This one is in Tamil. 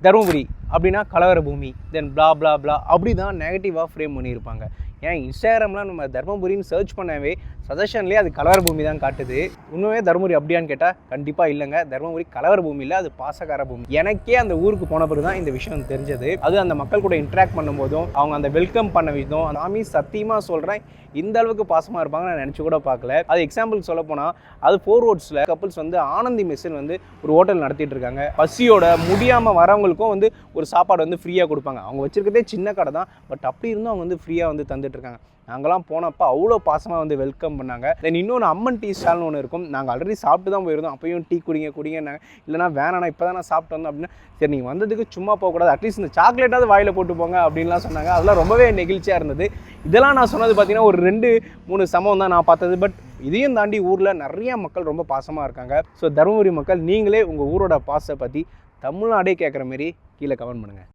தருமபுரி அப்படின்னா கலவர பூமி, தென் பிளா பிளா பிளா அப்படி தான் நெகட்டிவாக ஃப்ரேம் பண்ணியிருப்பாங்க. ஏன் இன்ஸ்டாகிராமில் நம்ம தர்மபுரின்னு சர்ச் பண்ணவே சஜஷன்லேயே அது கலவர பூமி தான் காட்டுது. உண்மையே தர்மபுரி அப்படியான்னு கேட்டால் கண்டிப்பாக இல்லைங்க. தர்மபுரி கலவர பூமி இல்லை, அது பாசக்கார பூமி. எனக்கே அந்த ஊருக்கு போன பிறகு தான் இந்த விஷயம் தெரிஞ்சது. அது அந்த மக்கள் கூட இன்ட்ராக்ட் பண்ணும்போதும் அவங்க அந்த வெல்கம் பண்ண விதம், சாமி சத்தியமாக சொல்கிறேன், இந்த அளவுக்கு பாசமாக இருப்பாங்க நான் நினச்சி கூட பார்க்கல. அது எக்ஸாம்பிள் சொல்ல போனால், அது 4 ரோட்ஸில் கப்புள்ஸ் வந்து ஆனந்தி மெஸ்ஸுன்னு வந்து ஒரு ஹோட்டல் நடத்திட்டு இருக்காங்க. பசியோட முடியாமல் வரவங்களுக்கும் வந்து ஒரு சாப்பாடு வந்து ஃப்ரீயாக கொடுப்பாங்க. அவங்க வச்சிருக்கிறதே சின்ன கடை தான், பட் அப்படி இருந்தும் அவங்க வந்து ஃப்ரீயாக வந்து தந்துட்டு இருக்காங்க. நாங்களாம் போனப்போ அவ்வளோ பாசமாக வந்து வெல்கம் பண்ணாங்க. தென் இன்னொன்று அம்மன் டீ ஸ்டால்னு ஒன்று இருக்கும். நாங்கள் ஆல்ரெடி சாப்பிட்டு தான் போயிருந்தோம். அப்பயும் டீ குடிங்கன்னாங்க. இல்லைனா வேணாண்ணா இப்போ தான் நான் சாப்பிட்டு வந்தோம் அப்படின்னா, சரி நீங்கள் வந்ததுக்கு சும்மா போகக்கூடாது, அட்லீஸ்ட் இந்த சாக்லேட்டாவது வாயில் போட்டு போங்க அப்படின்லாம் சொன்னாங்க. அதெல்லாம் ரொம்பவே நெகிழ்ச்சியாக இருந்தது. இதெல்லாம் நான் சொன்னது பார்த்தீங்கன்னா ஒரு 2-3 சம்பவம் தான் நான் பார்த்தது. பட் இதையும் தாண்டி ஊரில் நிறையா மக்கள் ரொம்ப பாசமாக இருக்காங்க. ஸோ தருமபுரி மக்கள், நீங்களே உங்கள் ஊரோட பாசத்தை பற்றி தமிழ்நாடே கேட்குற மாரி கீழே கமெண்ட் பண்ணுங்கள்.